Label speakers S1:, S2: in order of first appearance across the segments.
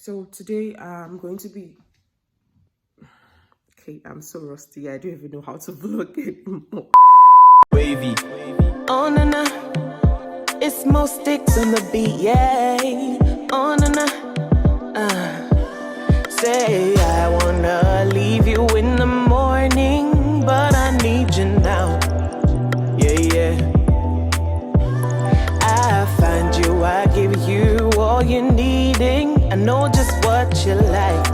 S1: So today I'm going to be I'm so rusty. I don't even know how to vlog anymore.
S2: Wavy. On and it's more sticks on the beat, yeah. On and say I wanna leave you in the morning, but I need you now. Yeah. I find you, I give you all you're needing. I know just what you like.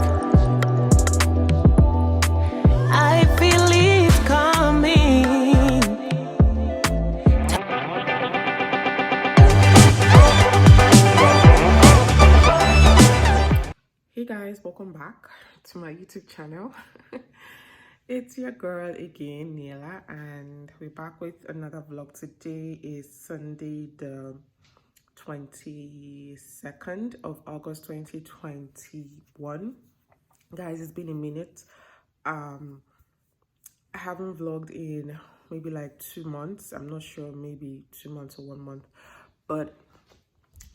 S2: I feel it coming.
S1: Hey guys, welcome back to my YouTube channel. It's your girl again, Niella, and we're back with another vlog. Today is Sunday the 22nd of August 2021. Guys, it's been a minute. I haven't vlogged in maybe like 2 months. I'm not sure, maybe 2 months or 1 month, but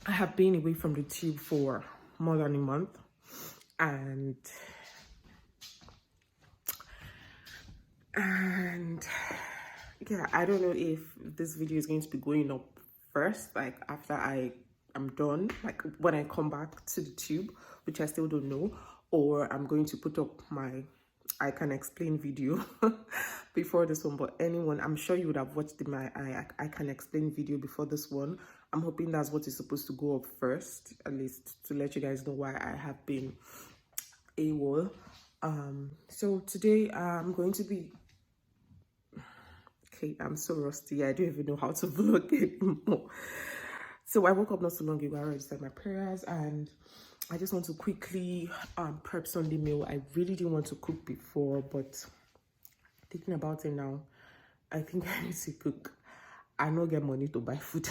S1: I have been away from the tube for more than a month, and yeah, I don't know if this video is going to be going up first, like after I'm done, like when I come back to the tube, which I still don't know, or I'm going to put up my I can explain video before this one. But anyone, I'm sure you would have watched my I can explain video before this one. I'm hoping that's what is supposed to go up first, at least to let you guys know why I have been AWOL. So today I'm going to be I'm so rusty. I don't even know how to vlog anymore. So I woke up not so long ago. I already said my prayers, and I just want to quickly prep Sunday meal. I really didn't want to cook before, but thinking about it now, I think I need to cook. I don't get money to buy food.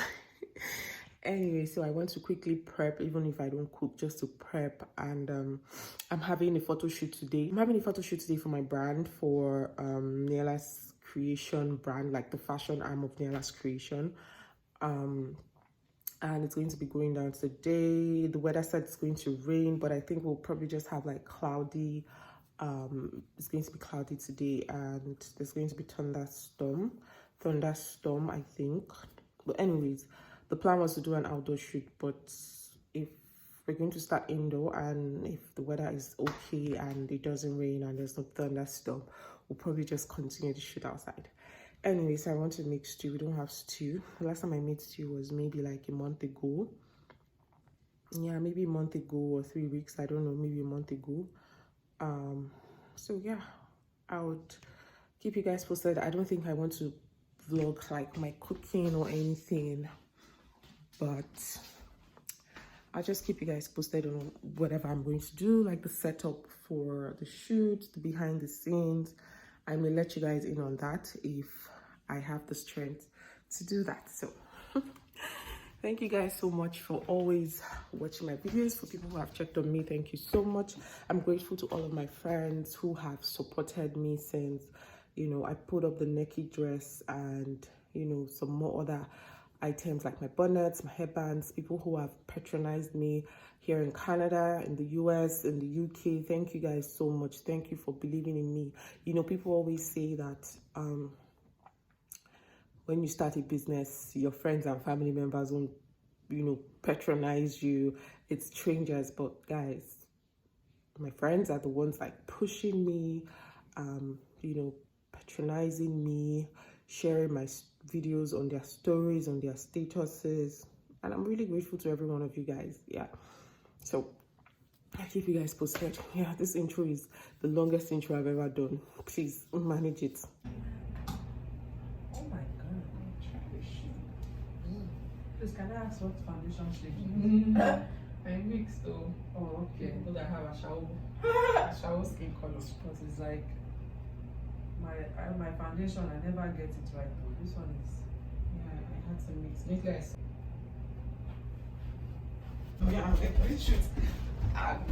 S1: Anyway, so I want to quickly prep, even if I don't cook, just to prep. And I'm having a photo shoot today. I'm having a photo shoot today for my brand, for Niellascreation brand, like the fashion arm of Niellascreation. And it's going to be going down today. The weather said it's going to rain, but I think we'll probably just have like cloudy. It's going to be cloudy today, and there's going to be thunderstorm, I think. But anyways, the plan was to do an outdoor shoot, but if we're going to start indoor, and if the weather is okay and it doesn't rain and there's no thunderstorm, we'll probably just continue the shoot outside. Anyways, I want to make stew. We don't have stew. The last time I made stew was maybe like a month ago. Yeah, maybe a month ago or 3 weeks. I don't know, maybe a month ago. So yeah, I would keep you guys posted. I don't think I want to vlog like my cooking or anything, but I'll just keep you guys posted on whatever I'm going to do, like the setup for the shoot, the behind the scenes. I may let you guys in on that if I have the strength to do that. So thank you guys so much for always watching my videos. For people who have checked on me, thank you so much. I'm grateful to all of my friends who have supported me since, you know, I put up the necky dress and, you know, some more other items like my bonnets, my headbands. People who have patronized me here in Canada, in the US, in the UK. Thank you guys so much. Thank you for believing in me. You know, people always say that when you start a business, your friends and family members won't, you know, patronize you. It's strangers. But guys, my friends are the ones like pushing me, you know, patronizing me, sharing my videos on their stories, on their statuses, and I'm really grateful to every one of you guys. Yeah, so I keep you guys posted. Yeah, this intro is the longest intro I've ever done. Please manage it.
S3: Oh my god, please, can I ask what foundation shade?
S4: I'm mixed though.
S3: Oh, okay.
S4: Because I have a shower skin color.
S3: Because it's like my foundation, I never get it right though. This one is,
S4: Yeah, I had to mix. Lately I saw.
S3: yeah, I'm getting shoot.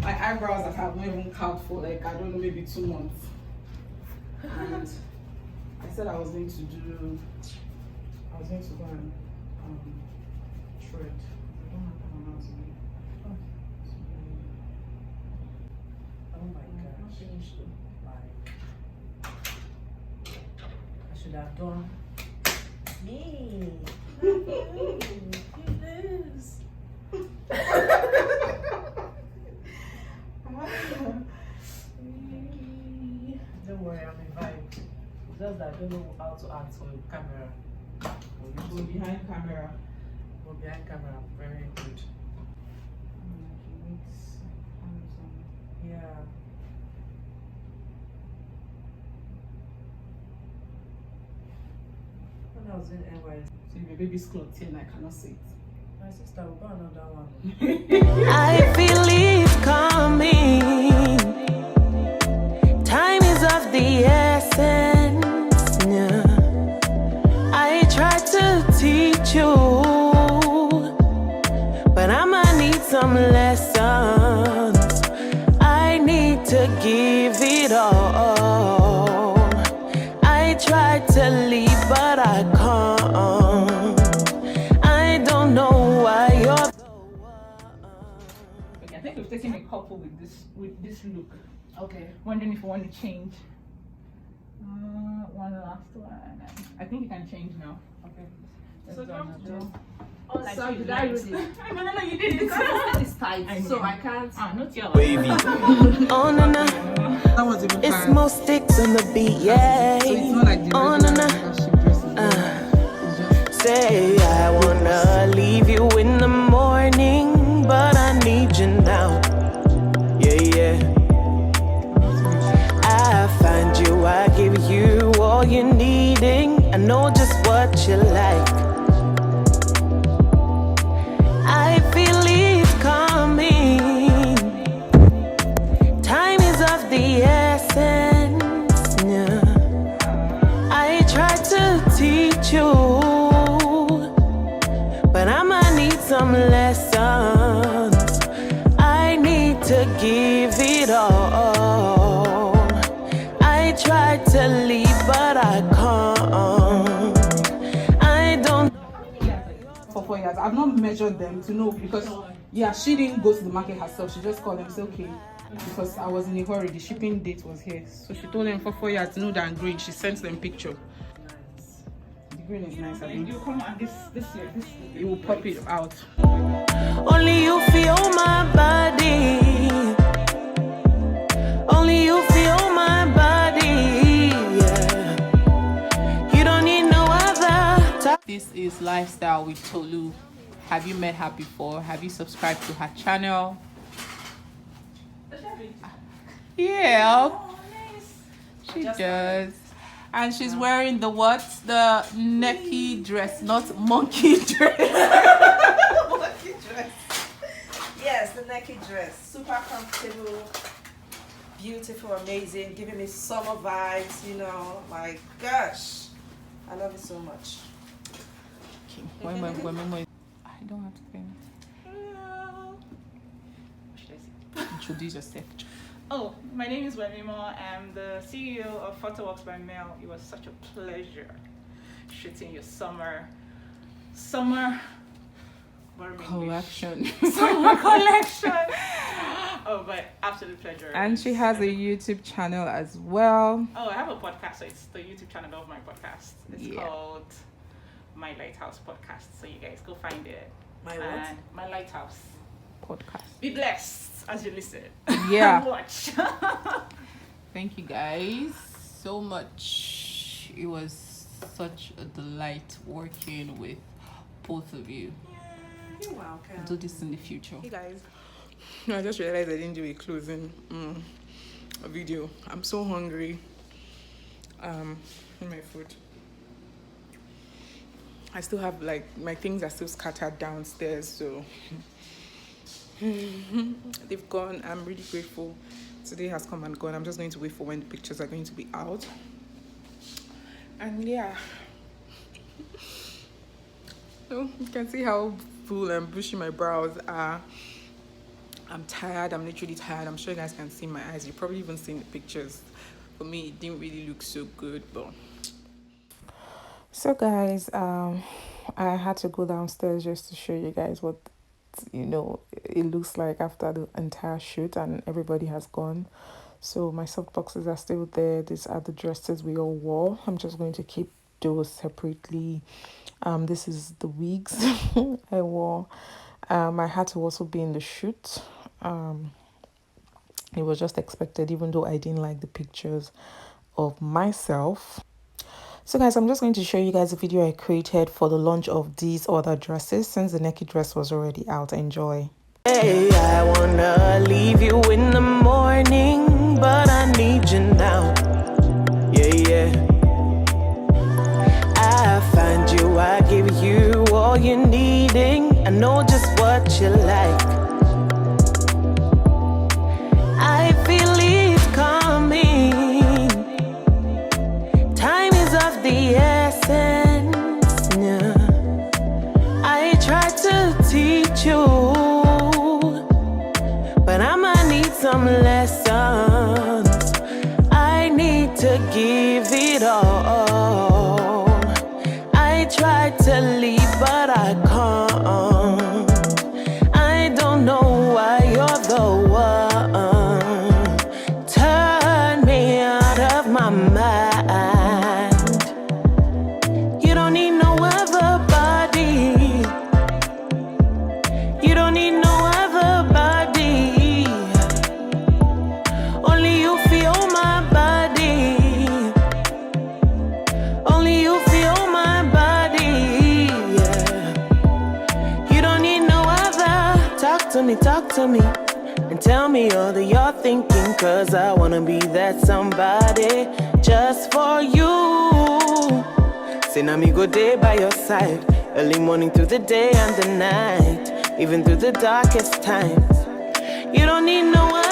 S3: My eyebrows I have not even count for like, I don't know, maybe 2 months. And I said I was going to go and shred. I don't have that one out to me.
S4: changed though. Like, I should have done. Me. You lose. Don't worry, I'm in vibe. It's just that I don't know how to act on camera.
S3: Go behind camera.
S4: But behind camera, very good. Yeah. When I was in NYS,
S3: So your baby's cloth here and I cannot see it.
S4: my sister will buy another one.
S2: I feel it coming. Time is of the essence. Yeah. I try to teach you, but I'ma need some lessons. I need to give it all. I try to leave, but I can't. I don't know why you're.
S3: Okay, I think we've taken a couple with this look.
S4: Okay.
S3: Wondering if you want to change. One last one. I think you can change now.
S4: Okay.
S3: Let's
S4: So
S3: do
S4: don't
S3: another.
S4: do.
S3: So did I read it? No, you did it.
S4: Because it's tight,
S3: I
S4: so
S3: know.
S4: I can't.
S3: Not your
S2: Oh no no,
S1: That was even
S2: it's more sticks on the beat, yeah.
S1: So it's not like the
S2: Oh no no.
S1: leadership dresses. It's just
S2: Say I wanna leave you in the morning, but I need you now. Yeah, yeah. I find you, I give you all you're needing. I know just what you like. I feel it coming. Time is of the essence. Yeah. I try to teach you, but I'ma need some lessons. I need to give it all. I try to leave, but I can't. I don't.
S3: for 4 years. I've not measured them to know because she didn't go to the market herself. She just called them, say okay, because I was in a hurry. The shipping date was here, so she told them for 4 years nude and green. She sent them picture. The green is nice. I think you come and this year, it will pop it out.
S2: Only you feel my body. Only you feel my body. Yeah. You don't need no other.
S5: This is Lifestyle with Tolu. Have you met her before? Have you subscribed to her channel? Yeah. She does. And she's wearing the what? The necky dress, not monkey dress.
S6: Monkey dress. Yes, the naked dress. Super comfortable, beautiful, amazing, giving me summer vibes, you know. My gosh, I love it so much.
S5: I don't have to think. Introduce yourself.
S7: Oh, my name is Wemimo. I'm the CEO of Photoworks by Mel. It was such a pleasure shooting your summer
S5: Collection.
S7: summer collection. Oh, but absolute pleasure.
S5: And she has a YouTube channel as well.
S7: Oh, I have a podcast, so it's the YouTube channel of my podcast. It's called My Lighthouse Podcast. So you guys go find it.
S6: My what?
S7: And My Lighthouse.
S5: Podcast.
S7: Be blessed as you listen.
S5: Yeah.
S7: And watch.
S5: Thank you guys so much. It was such a delight working with both of you.
S6: You're welcome.
S5: Do this in the future.
S1: Hey guys, I just realized I didn't do a closing video. I'm so hungry. My food. I still have my things are still scattered downstairs, so they've gone. I'm really grateful. Today has come and gone. I'm just going to wait for when the pictures are going to be out. And yeah. So you can see how full and bushy my brows are. I'm tired. I'm literally tired. I'm sure you guys can see my eyes. You've probably even seen the pictures. For me, it didn't really look so good, but so guys, I had to go downstairs just to show you guys what you know, it looks like after the entire shoot and everybody has gone. So my soft boxes are still there. These are the dresses we all wore. I'm just going to keep those separately. This is the wigs I wore. I had to also be in the shoot. It was just expected, even though I didn't like the pictures of myself. So guys, I'm just going to show you guys a video I created for the launch of these other dresses since the naked dress was already out. Enjoy.
S2: Hey, I wanna leave you in the morning, but I need you now. Yeah. I find you, I give you all you're needing. I know just what you like. I feel it coming. Time is of the essence. Yeah. I try to teach you, but I'ma need some lessons. I need to give it all. I try to leave, but I can't. I don't know why you're the one. Turn me out of my mind. You don't need no other body. You don't need no other body. Only you feel my body. Only you feel my body. Yeah. You don't need no other. Talk to me, and tell me all that you're thinking. 'Cause I wanna be that somebody just for you. Say now me go day by your side, early morning through the day and the night, even through the darkest times. You don't need no one.